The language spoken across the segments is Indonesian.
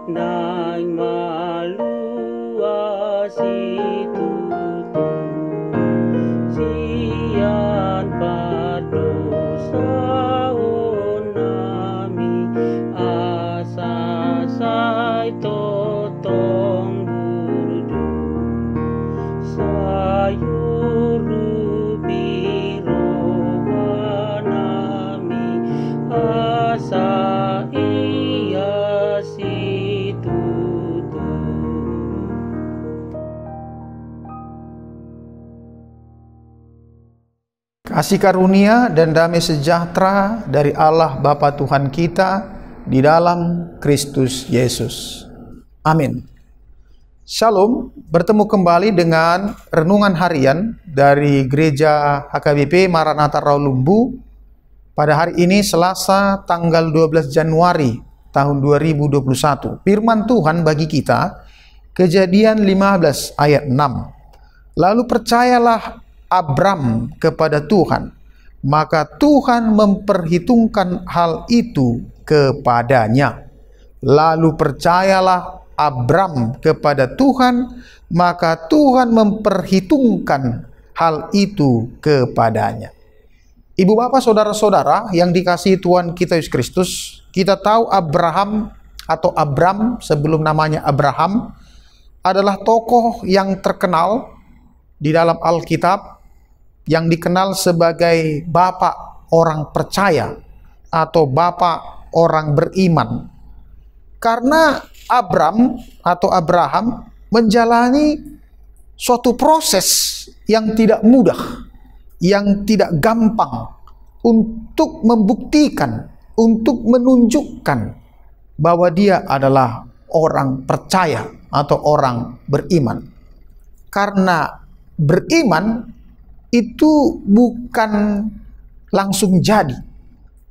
nang maluasi tutu sian padosaon nami asa say totong burdu sayuru biro nami asa Kasih karunia dan damai sejahtera dari Allah Bapa Tuhan kita di dalam Kristus Yesus. Amin. Shalom, bertemu kembali dengan renungan harian dari Gereja HKBP Maranatha Rawalumbu pada hari ini Selasa tanggal 12 Januari tahun 2021. Firman Tuhan bagi kita, Kejadian 15 ayat 6. Lalu percayalah Abram kepada Tuhan, maka Tuhan memperhitungkan hal itu kepadanya. Lalu percayalah Abram kepada Tuhan, maka Tuhan memperhitungkan hal itu kepadanya. Ibu bapak saudara-saudara yang dikasihi Tuhan kita Yesus Kristus, kita tahu Abraham atau Abram sebelum namanya Abraham adalah tokoh yang terkenal di dalam Alkitab, yang dikenal sebagai bapak orang percaya atau bapak orang beriman. Karena Abram atau Abraham menjalani suatu proses yang tidak mudah, yang tidak gampang untuk membuktikan, untuk menunjukkan bahwa dia adalah orang percaya atau orang beriman. Karena beriman itu bukan langsung jadi,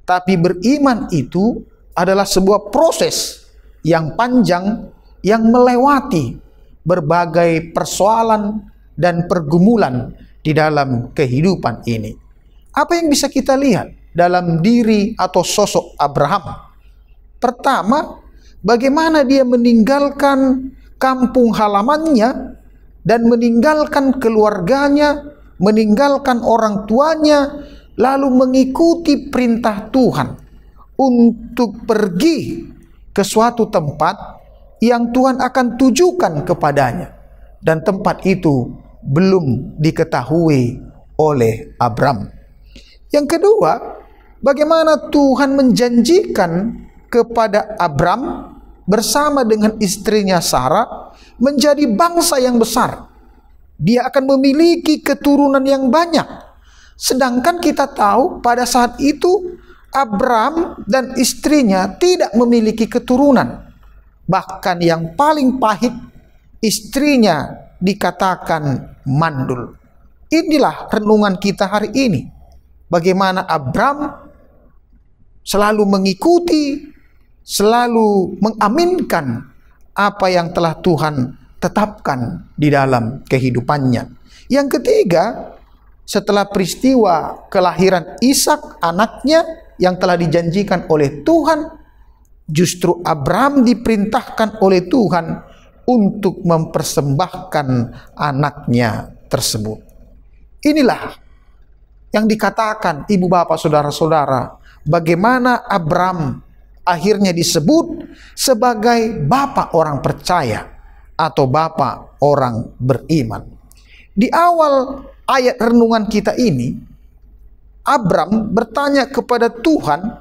tapi beriman itu adalah sebuah proses yang panjang yang melewati berbagai persoalan dan pergumulan di dalam kehidupan ini. Apa yang bisa kita lihat dalam diri atau sosok Abraham? Pertama, bagaimana dia meninggalkan kampung halamannya dan meninggalkan keluarganya, meninggalkan orang tuanya, lalu mengikuti perintah Tuhan untuk pergi ke suatu tempat yang Tuhan akan tujukan kepadanya, dan tempat itu belum diketahui oleh Abram. Yang kedua, bagaimana Tuhan menjanjikan kepada Abram bersama dengan istrinya Sarah menjadi bangsa yang besar. Dia akan memiliki keturunan yang banyak. Sedangkan kita tahu pada saat itu Abram dan istrinya tidak memiliki keturunan. Bahkan yang paling pahit, istrinya dikatakan mandul. Inilah renungan kita hari ini. Bagaimana Abram selalu mengikuti, selalu mengaminkan apa yang telah Tuhan tetapkan di dalam kehidupannya. Yang ketiga, setelah peristiwa kelahiran Ishak anaknya yang telah dijanjikan oleh Tuhan, justru Abram diperintahkan oleh Tuhan untuk mempersembahkan anaknya tersebut. Inilah yang dikatakan ibu bapak saudara-saudara, bagaimana Abram akhirnya disebut sebagai bapak orang percaya atau bapak orang beriman. Di awal ayat renungan kita ini, Abram bertanya kepada Tuhan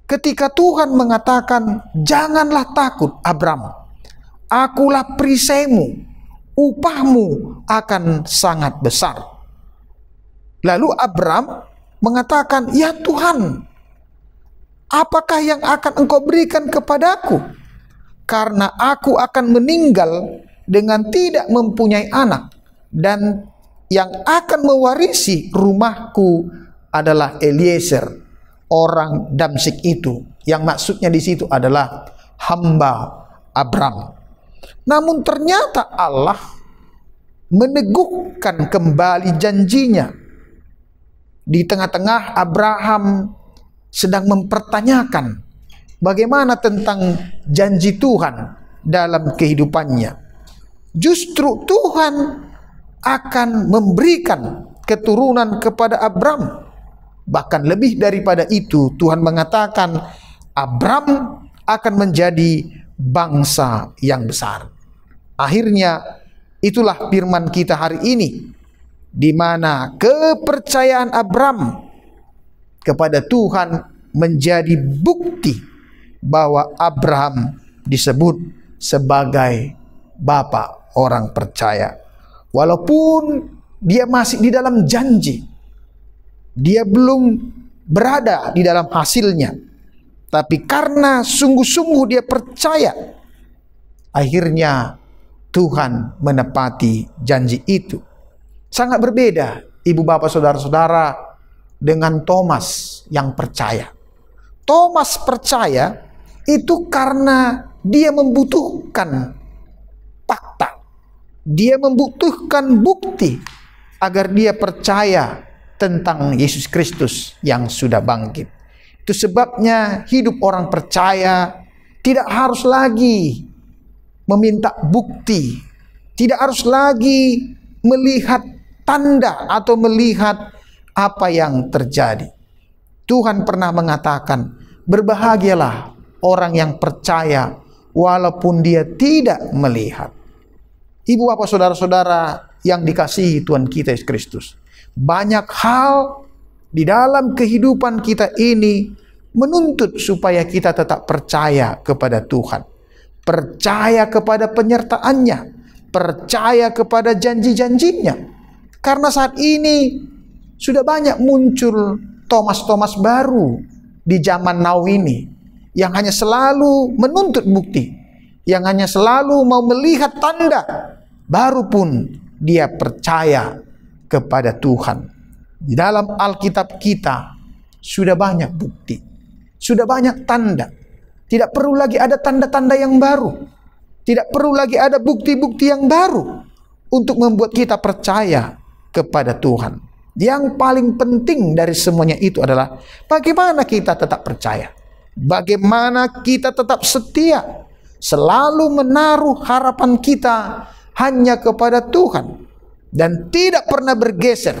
ketika Tuhan mengatakan, "Janganlah takut Abram, akulah perisaimu, upahmu akan sangat besar." Lalu Abram mengatakan, "Ya Tuhan, apakah yang akan Engkau berikan kepadaku? Karena aku akan meninggal dengan tidak mempunyai anak, dan yang akan mewarisi rumahku adalah Eliezer, orang Damsyik itu." Yang maksudnya di situ adalah hamba Abram. Namun ternyata Allah meneguhkan kembali janjinya. Di tengah-tengah Abraham sedang mempertanyakan Bagaimana tentang janji Tuhan dalam kehidupannya? Justru Tuhan akan memberikan keturunan kepada Abram. Bahkan lebih daripada itu, Tuhan mengatakan Abram akan menjadi bangsa yang besar. Akhirnya itulah firman kita hari ini, di mana kepercayaan Abram kepada Tuhan menjadi bukti bahwa Abraham disebut sebagai bapa orang percaya. Walaupun dia masih di dalam janji, dia belum berada di dalam hasilnya, tapi karena sungguh-sungguh dia percaya, akhirnya Tuhan menepati janji itu. Sangat berbeda, ibu bapak saudara-saudara, dengan Thomas yang percaya. Thomas percaya itu karena dia membutuhkan fakta, dia membutuhkan bukti agar dia percaya tentang Yesus Kristus yang sudah bangkit. Itu sebabnya hidup orang percaya tidak harus lagi meminta bukti, tidak harus lagi melihat tanda atau melihat apa yang terjadi. Tuhan pernah mengatakan, berbahagialah orang yang percaya walaupun dia tidak melihat. Ibu bapak saudara-saudara yang dikasihi Tuhan kita Yesus Kristus, banyak hal di dalam kehidupan kita ini menuntut supaya kita tetap percaya kepada Tuhan, percaya kepada penyertaannya, percaya kepada janji-janjinya. Karena saat ini sudah banyak muncul Thomas-Thomas baru di zaman now ini, yang hanya selalu menuntut bukti, yang hanya selalu mau melihat tanda, baru pun dia percaya kepada Tuhan. Di dalam Alkitab kita sudah banyak bukti, sudah banyak tanda. Tidak perlu lagi ada tanda-tanda yang baru, tidak perlu lagi ada bukti-bukti yang baru untuk membuat kita percaya kepada Tuhan. Yang paling penting dari semuanya itu adalah bagaimana kita tetap percaya, bagaimana kita tetap setia, selalu menaruh harapan kita hanya kepada Tuhan, dan tidak pernah bergeser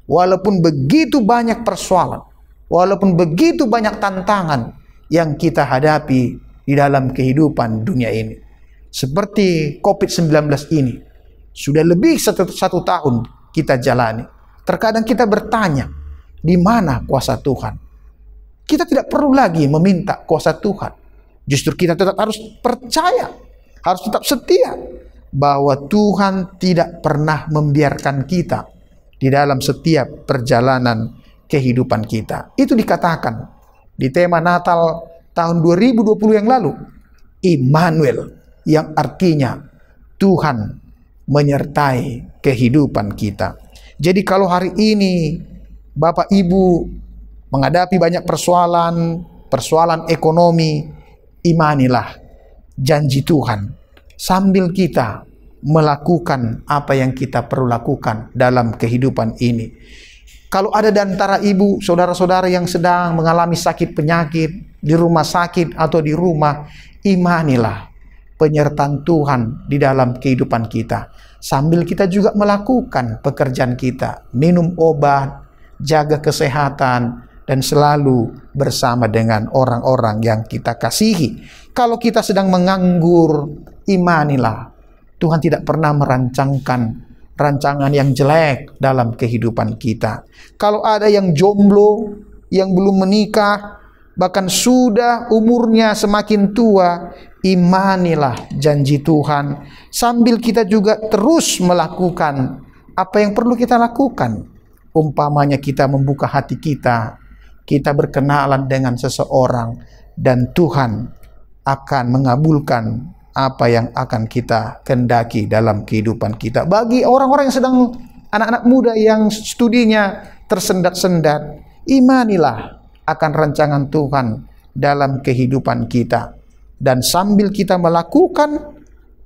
walaupun begitu banyak persoalan, walaupun begitu banyak tantangan yang kita hadapi di dalam kehidupan dunia ini. Seperti COVID-19 ini, sudah lebih satu tahun kita jalani. Terkadang kita bertanya, di mana kuasa Tuhan? Kita tidak perlu lagi meminta kuasa Tuhan. Justru kita tetap harus percaya, harus tetap setia bahwa Tuhan tidak pernah membiarkan kita di dalam setiap perjalanan kehidupan kita. Itu dikatakan di tema Natal tahun 2020 yang lalu, Immanuel, yang artinya Tuhan menyertai kehidupan kita. Jadi kalau hari ini Bapak Ibu menghadapi banyak persoalan ekonomi, imanilah janji Tuhan sambil kita melakukan apa yang kita perlu lakukan dalam kehidupan ini. Kalau ada di antara ibu, saudara-saudara yang sedang mengalami sakit penyakit di rumah sakit atau di rumah, imanilah penyertaan Tuhan di dalam kehidupan kita. Sambil kita juga melakukan pekerjaan kita, minum obat, jaga kesehatan, dan selalu bersama dengan orang-orang yang kita kasihi. Kalau kita sedang menganggur, imanilah Tuhan tidak pernah merancangkan rancangan yang jelek dalam kehidupan kita. Kalau ada yang jomblo, yang belum menikah, bahkan sudah umurnya semakin tua, imanilah janji Tuhan, sambil kita juga terus melakukan apa yang perlu kita lakukan. Umpamanya kita membuka hati kita, kita berkenalan dengan seseorang, dan Tuhan akan mengabulkan apa yang akan kita kendaki dalam kehidupan kita. Bagi orang-orang yang sedang, anak-anak muda yang studinya tersendat-sendat, imanilah akan rancangan Tuhan dalam kehidupan kita. Dan sambil kita melakukan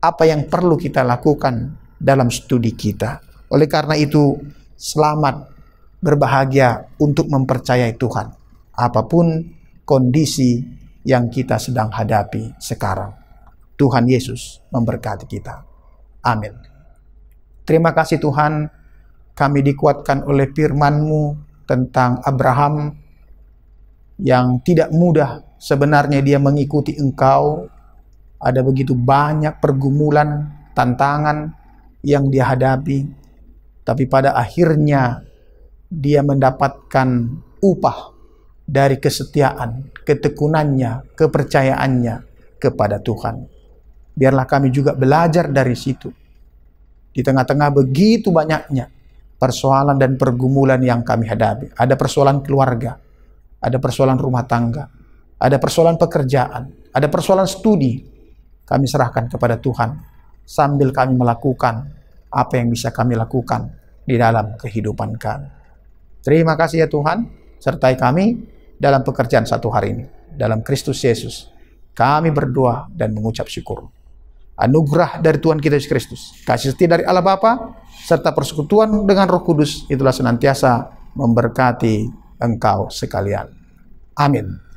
apa yang perlu kita lakukan dalam studi kita. Oleh karena itu, selamat berbahagia untuk mempercayai Tuhan. Apapun kondisi yang kita sedang hadapi sekarang. Tuhan Yesus memberkati kita. Amin. Terima kasih Tuhan, kami dikuatkan oleh firman-Mu tentang Abraham yang tidak mudah sebenarnya dia mengikuti Engkau. Ada begitu banyak pergumulan, tantangan yang dia hadapi, tapi pada akhirnya dia mendapatkan upah dari kesetiaan, ketekunannya, kepercayaannya kepada Tuhan. Biarlah kami juga belajar dari situ. Di tengah-tengah begitu banyaknya persoalan dan pergumulan yang kami hadapi. Ada persoalan keluarga, ada persoalan rumah tangga, ada persoalan pekerjaan, ada persoalan studi. Kami serahkan kepada Tuhan sambil kami melakukan apa yang bisa kami lakukan di dalam kehidupan kami. Terima kasih ya Tuhan, sertai kami dalam pekerjaan satu hari ini. Dalam Kristus Yesus, kami berdoa dan mengucap syukur. Anugerah dari Tuhan kita Yesus Kristus, kasih setia dari Allah Bapa, serta persekutuan dengan Roh Kudus, itulah senantiasa memberkati engkau sekalian. Amin.